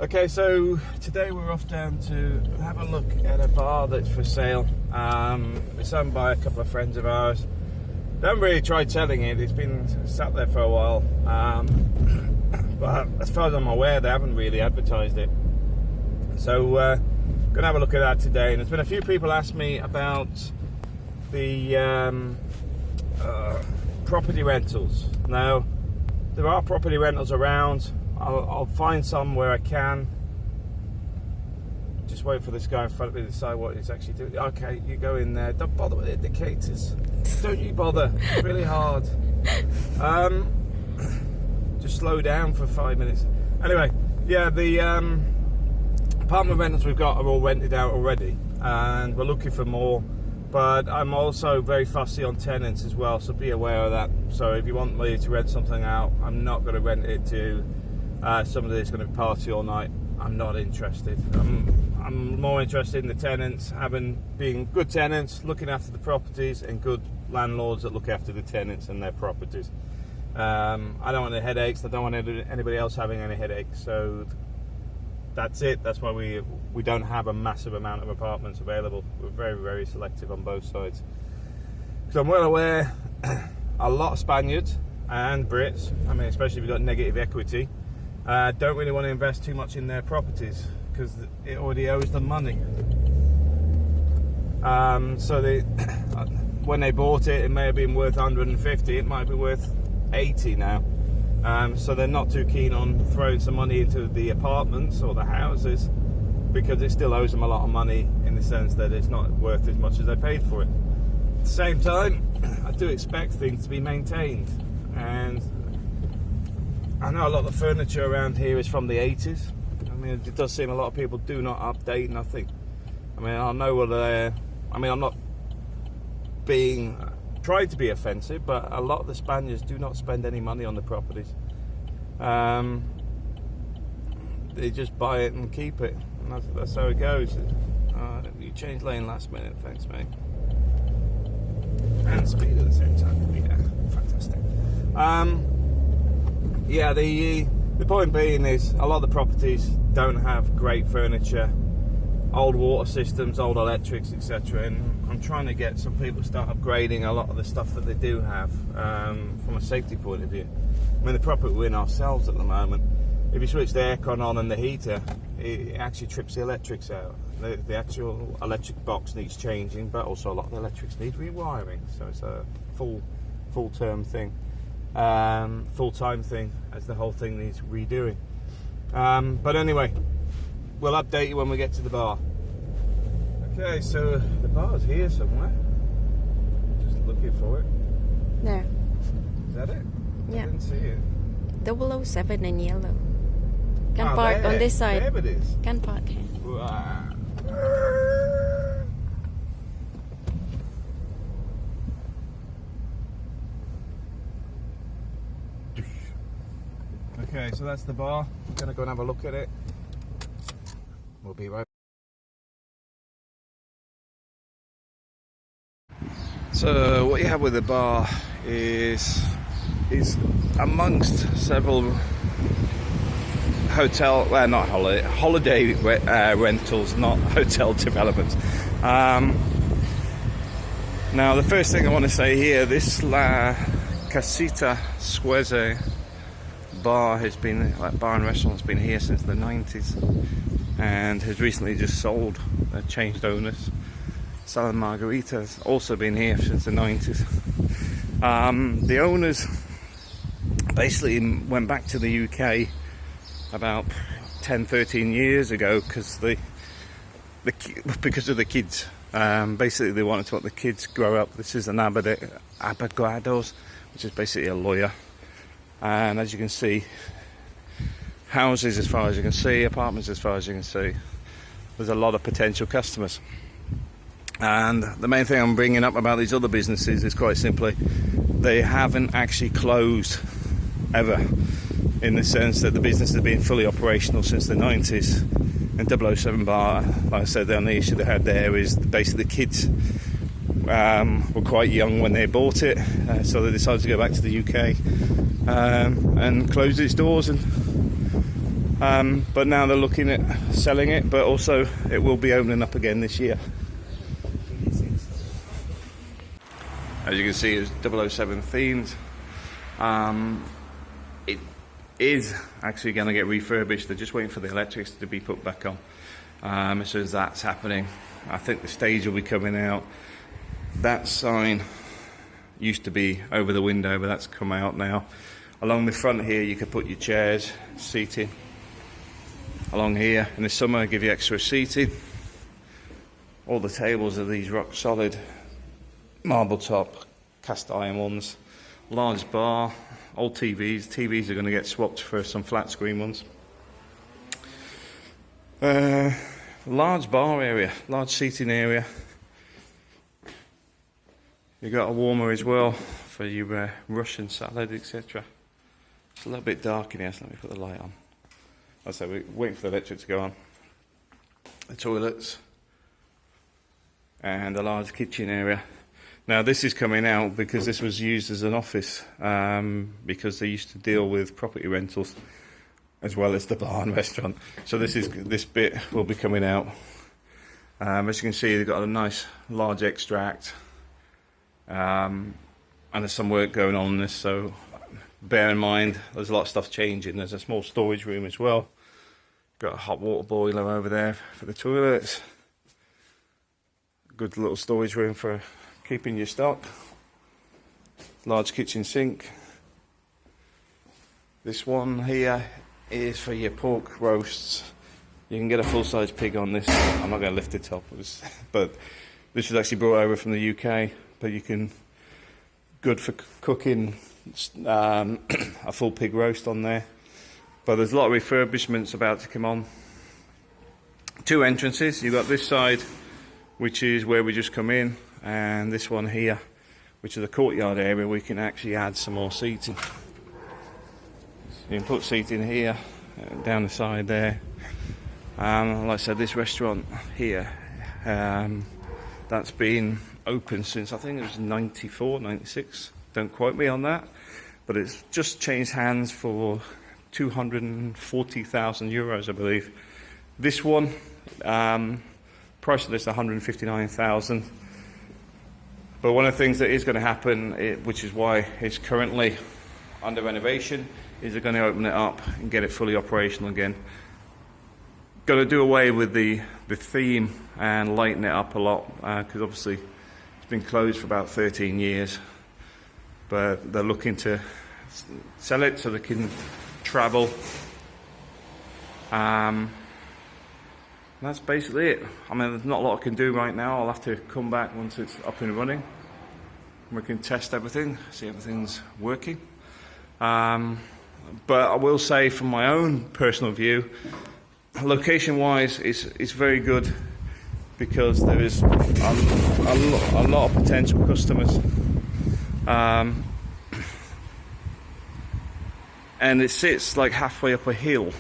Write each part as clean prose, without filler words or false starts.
Okay, so today we're off down to have a look at a bar that's for sale. It's owned by a couple of friends of ours. They haven't really tried selling it, it's been sat there for a while. But as far as I'm aware, they haven't really advertised it. So gonna have a look at that today. And there's been a few people ask me about the property rentals. Now, there are property rentals around. I'll find some where I can. Just wait for this guy in front of me to decide what he's actually doing. Okay, you go in there. Don't bother with the indicators. Don't you bother. It's really hard. Just slow down for 5 minutes. Anyway, yeah, the apartment rentals we've got are all rented out already, and we're looking for more. But I'm also very fussy on tenants as well, so be aware of that. So if you want me to rent something out, I'm not going to rent it to somebody that's going to party all night. I'm not interested. I'm more interested in the tenants being good tenants, looking after the properties, and good landlords that look after the tenants and their properties. I don't want any headaches. I don't want anybody else having any headaches. So that's it. That's why we don't have a massive amount of apartments available. We're very, very selective on both sides. So I'm well aware a lot of Spaniards and Brits, I mean, especially if you've got negative equity, don't really want to invest too much in their properties because it already owes them money. So when they bought it, it may have been worth 150, it might be worth 80 now. So they're not too keen on throwing some money into the apartments or the houses because it still owes them a lot of money in the sense that it's not worth as much as they paid for it. At the same time, I do expect things to be maintained, and I know a lot of the furniture around here is from the 80s. I mean, it does seem a lot of people do not update nothing. I mean, I know what I'm not trying to be offensive, but a lot of the Spaniards do not spend any money on the properties. They just buy it and keep it, and that's how it goes. You changed lane last minute, thanks mate. And speed at the same time, yeah, fantastic. Yeah, the point being is a lot of the properties don't have great furniture, old water systems, old electrics, etc. And I'm trying to get some people to start upgrading a lot of the stuff that they do have from a safety point of view. I mean, the property we're in ourselves at the moment, if you switch the aircon on and the heater, it actually trips the electrics out. The actual electric box needs changing, but also a lot of the electrics need rewiring. So it's a full-time thing, as the whole thing needs redoing. But anyway, we'll update you when we get to the bar. Okay, so the bar's here somewhere. Just looking for it. There. Is that it? Yeah. I didn't see it. 007 in yellow. Can park on this side. There it is. Can park here. Wow. Okay, so that's the bar. I'm gonna go and have a look at it. We'll be right back. So what you have with the bar is amongst several holiday rentals, not hotel developments. Now the first thing I want to say here, this La Casita Sueze bar bar and restaurant has been here since the 90s and has recently just sold, changed owners. Selling margaritas, also been here since the 90s. The owners basically went back to the UK about 10-13 years ago because of the kids. Basically they wanted to let the kids grow up. This is an abogados, which is basically a lawyer, and as you can see, houses as far as you can see, apartments as far as you can see. There's a lot of potential customers. And the main thing I'm bringing up about these other businesses is quite simply they haven't actually closed ever, in the sense that the business has been fully operational since the 90s. And 007 bar, like I said, the only issue they had there is basically the kids were quite young when they bought it, so they decided to go back to the UK and close its doors and But now they're looking at selling it, but also it will be opening up again this year. As you can see, it's 007 themed. It is actually going to get refurbished. They're just waiting for the electrics to be put back on. As soon as that's happening, I think the stage will be coming out. That sign used to be over the window, but that's come out now. Along the front here, you could put your chairs, seating. Along here, in the summer, give you extra seating. All the tables are these rock solid marble top, cast iron ones. Large bar, old TVs. TVs are going to get swapped for some flat screen ones. Large bar area, large seating area. You got a warmer as well for your Russian salad, etc. It's a little bit dark in here, so let me put the light on. As I say, we're waiting for the electric to go on. The toilets and a large kitchen area. Now this is coming out because this was used as an office because they used to deal with property rentals as well as the bar and restaurant. So this bit will be coming out. As you can see, they've got a nice large extract and there's some work going on this, so bear in mind there's a lot of stuff changing. There's a small storage room as well. Got a hot water boiler over there for the toilets. Good little storage room for keeping your stock. Large kitchen sink. This one here is for your pork roasts. You can get a full-size pig on this. I'm not going to lift it up, but this was actually brought over from the UK. But you can, good for cooking a full pig roast on there. But there's a lot of refurbishments about to come on. 2 entrances. You've got this side, which is where we just come in, and this one here, which is the courtyard area. We can actually add some more seating. So you can put seating here, down the side there. Like I said, this restaurant here, that's been open since I think it was 94, 96. Don't quote me on that, but it's just changed hands for 240,000 euros, I believe. This one, price of this 159,000. But one of the things that is going to happen, which is why it's currently under renovation, is they're going to open it up and get it fully operational again. Going to do away with the theme and lighten it up a lot, because obviously it's been closed for about 13 years. But they're looking to sell it so they can travel. That's basically it. I mean, there's not a lot I can do right now. I'll have to come back once it's up and running. We can test everything, see everything's working. But I will say, from my own personal view, location-wise, it's very good because there is a lot of potential customers. And it sits like halfway up a hill,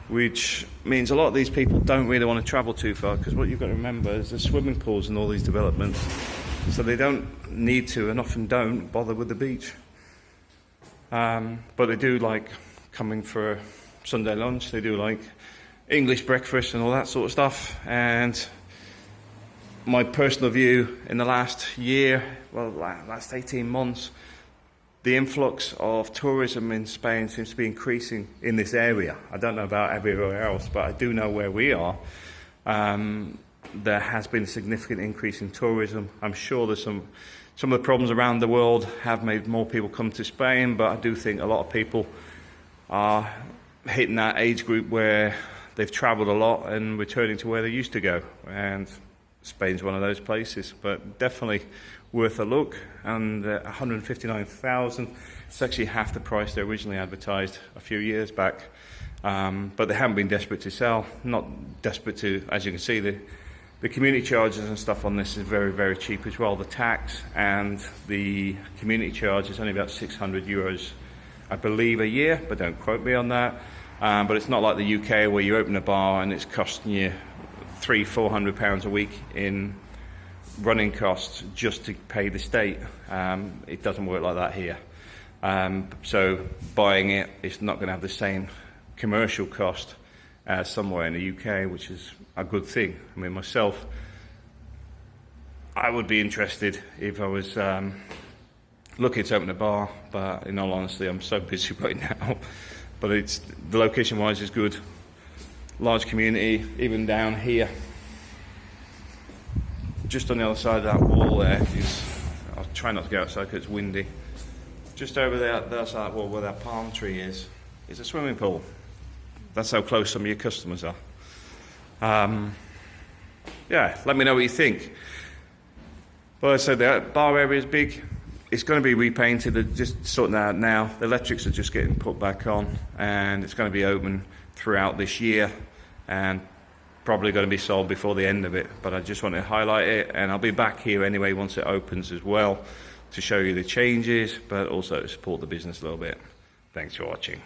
which means a lot of these people don't really want to travel too far, because what you've got to remember is there's swimming pools in all these developments, so they don't need to, and often don't, bother with the beach. But they do like coming for Sunday lunch, they do like English breakfast and all that sort of stuff. And my personal view, in the last year, well, last 18 months, the influx of tourism in Spain seems to be increasing in this area. I don't know about everywhere else, but I do know where we are. There has been a significant increase in tourism. I'm sure there's some of the problems around the world have made more people come to Spain, but I do think a lot of people are hitting that age group where they've travelled a lot and returning to where they used to go. And Spain's one of those places, but definitely worth a look. And 159,000, it's actually half the price they originally advertised a few years back. But they haven't been desperate to sell, not desperate to, as you can see, the community charges and stuff on this is very, very cheap as well. The tax and the community charge is only about 600 euros, I believe, a year, but don't quote me on that. But it's not like the UK where you open a bar and it's costing you £300-400 a week in running costs just to pay the state. It doesn't work like that here. So buying it's not going to have the same commercial cost somewhere in the UK, which is a good thing. I mean, myself, I would be interested if I was looking to open a bar, but in all honesty, I'm so busy right now. But it's, the location-wise is good. Large community, even down here. Just on the other side of that wall there is, I'll try not to go outside because it's windy. Just over there, the other side of that wall where that palm tree is a swimming pool. That's how close some of your customers are. Yeah, let me know what you think. Well, I said the bar area is big. It's going to be repainted. They're just sorting that out now. The electrics are just getting put back on, and it's going to be open throughout this year, and probably going to be sold before the end of it. But I just want to highlight it, and I'll be back here anyway once it opens as well to show you the changes, but also to support the business a little bit. Thanks for watching.